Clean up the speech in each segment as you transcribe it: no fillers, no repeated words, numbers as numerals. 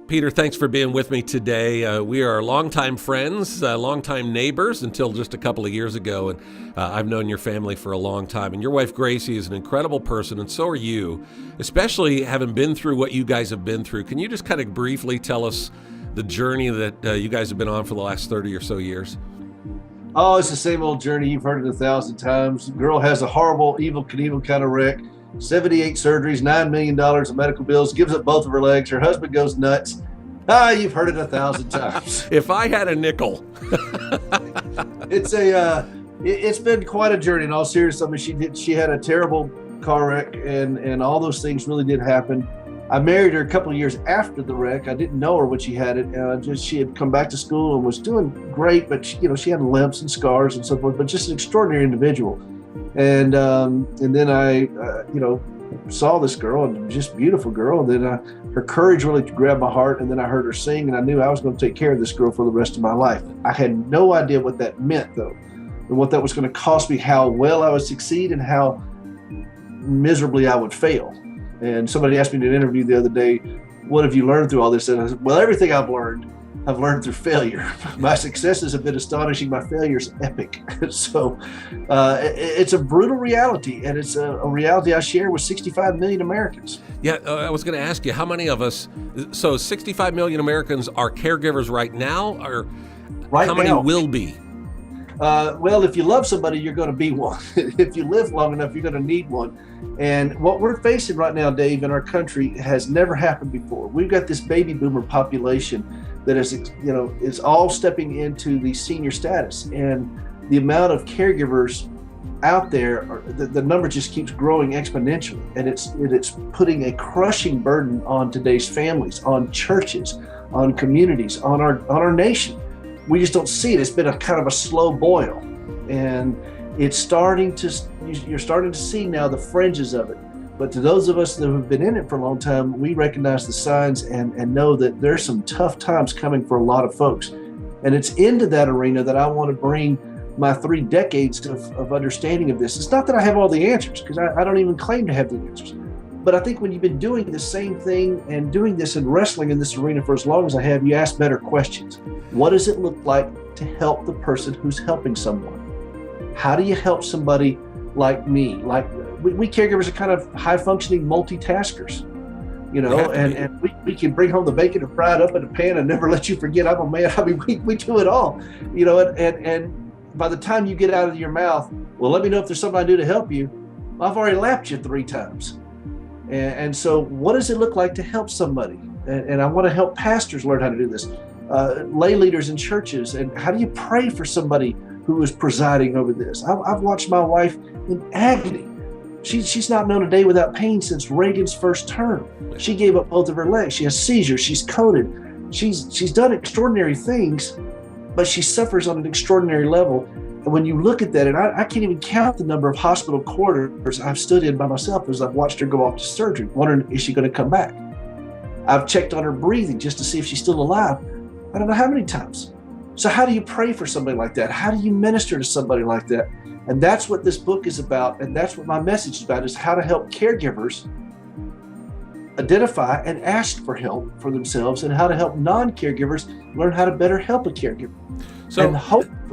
Peter, thanks for being with me today. We are longtime friends, longtime neighbors until just a couple of years ago, and I've known your family for a long time. And your wife, Gracie, is an incredible person, and so are you, especially having been through what you guys have been through. Can you just kind of briefly tell us the journey that you guys have been on for the last 30 or so years? Oh, it's the same old journey. You've heard it 1,000 times. Girl has a horrible, Evel Knievel kind of wreck. 78 surgeries, $9 million of medical bills, gives up both of her legs. Her husband goes nuts. You've heard it 1,000 times. If I had a nickel. It's been quite a journey in all seriousness. I mean, she had a terrible car wreck and all those things really did happen. I married her a couple of years after the wreck. I didn't know her when she had it. She had come back to school and was doing great, but she had limps and scars and so forth, but just an extraordinary individual. And then I saw this girl, and just beautiful girl. And then her courage really grabbed my heart. And then I heard her sing, and I knew I was going to take care of this girl for the rest of my life. I had no idea what that meant, though, and what that was going to cost me, how well I would succeed and how miserably I would fail. And somebody asked me in an interview the other day, what have you learned through all this? And I said, well, everything I've learned through failure. My successes have been astonishing. My failures epic. So it's a brutal reality, and it's a reality I share with 65 million Americans. Yeah, I was going to ask you, how many of us, so 65 million Americans are caregivers right now, or how many will be? Well, if you love somebody, you're going to be one. If you live long enough, you're going to need one. And what we're facing right now, Dave, in our country has never happened before. We've got this baby boomer population that is all stepping into the senior status, and the amount of caregivers out there, the number just keeps growing exponentially, and it's putting a crushing burden on today's families, on churches, on communities, on our nation. We just don't see it. It's been a kind of a slow boil, and you're starting to see now the fringes of it. But to those of us that have been in it for a long time, we recognize the signs and know that there's some tough times coming for a lot of folks. And it's into that arena that I want to bring my 3 decades of understanding of this. It's not that I have all the answers, because I don't even claim to have the answers. But I think when you've been doing the same thing and doing this and wrestling in this arena for as long as I have, you ask better questions. What does it look like to help the person who's helping someone? How do you help somebody like me? Like we caregivers are kind of high-functioning multitaskers, and we can bring home the bacon and fry it up in a pan and never let you forget I'm a man. I mean, we do it all, and by the time you get out of your mouth, well, let me know if there's something I do to help you, I've already lapped you 3 times. And so what does it look like to help somebody? And I want to help pastors learn how to do this, lay leaders in churches. And how do you pray for somebody who is presiding over this? I've watched my wife in agony. She's not known a day without pain since Reagan's first term. She gave up both of her legs. She has seizures. She's coded. She's done extraordinary things, but she suffers on an extraordinary level. And when you look at that, and I can't even count the number of hospital corridors I've stood in by myself as I've watched her go off to surgery, wondering, is she going to come back? I've checked on her breathing just to see if she's still alive. I don't know how many times. So how do you pray for somebody like that? How do you minister to somebody like that? And that's what this book is about, and that's what my message is about, is how to help caregivers identify and ask for help for themselves, and how to help non-caregivers learn how to better help a caregiver. So,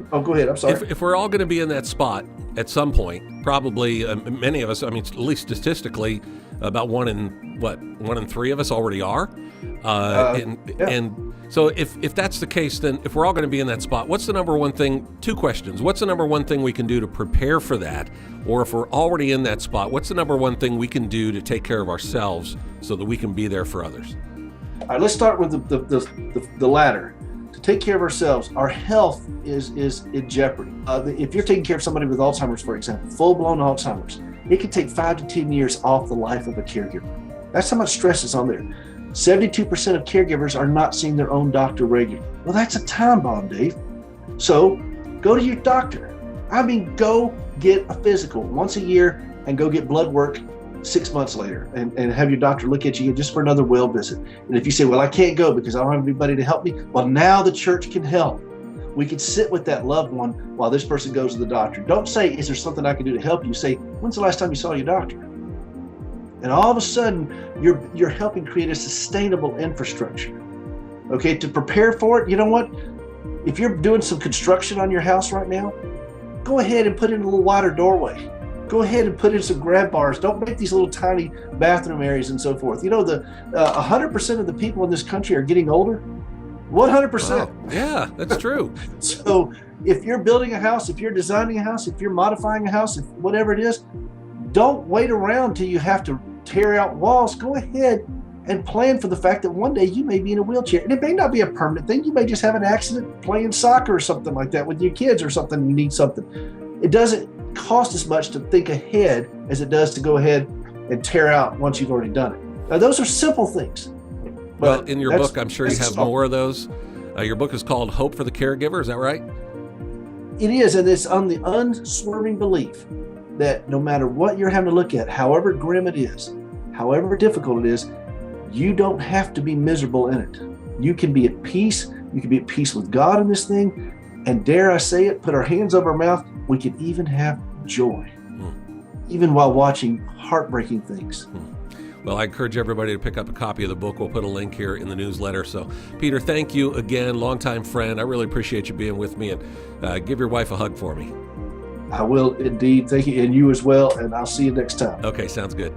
go ahead. I'm sorry. If we're all going to be in that spot at some point, probably many of us, I mean, at least statistically, about 1 in 3 of us already are. And so if that's the case, then if we're all going to be in that spot, what's the number one thing? 2 questions. What's the number one thing we can do to prepare for that? Or if we're already in that spot, what's the number one thing we can do to take care of ourselves so that we can be there for others? All right, let's start with the latter. To take care of ourselves, our health is in jeopardy. If you're taking care of somebody with Alzheimer's, for example, full-blown Alzheimer's, it can take 5 to 10 years off the life of a caregiver. That's how much stress is on there. 72% of caregivers are not seeing their own doctor regularly. Well, that's a time bomb, Dave. So go to your doctor. I mean, go get a physical once a year and go get blood work 6 months later and have your doctor look at you just for another well visit. And if you say, well, I can't go because I don't have anybody to help me, well, now the church can help. We can sit with that loved one while this person goes to the doctor. Don't say, is there something I can do to help you? Say, when's the last time you saw your doctor? And all of a sudden, you're helping create a sustainable infrastructure. Okay, to prepare for it, you know what? If you're doing some construction on your house right now, go ahead and put in a little wider doorway. Go ahead and put in some grab bars. Don't make these little tiny bathroom areas and so forth. You know, 100% of the people in this country are getting older. 100%. Wow. Yeah, that's true. So if you're building a house, if you're designing a house, if you're modifying a house, if whatever it is, don't wait around till you have to tear out walls. Go ahead and plan for the fact that one day you may be in a wheelchair. And it may not be a permanent thing. You may just have an accident playing soccer or something like that with your kids or something. You need something. It doesn't cost as much to think ahead as it does to go ahead and tear out once you've already done it. Now, those are simple things. Well, in your book, I'm sure you have more of those. Your book is called Hope for the Caregiver. Is that right? It is, and it's on the unswerving belief that no matter what you're having to look at, however grim it is, however difficult it is, you don't have to be miserable in it. You can be at peace. You can be at peace with God in this thing. And dare I say it, put our hands over our mouth, we can even have joy, even while watching heartbreaking things. Well, I encourage everybody to pick up a copy of the book. We'll put a link here in the newsletter. So, Peter, thank you again, longtime friend. I really appreciate you being with me, and give your wife a hug for me. I will indeed. Thank you, and you as well, and I'll see you next time. Okay, sounds good.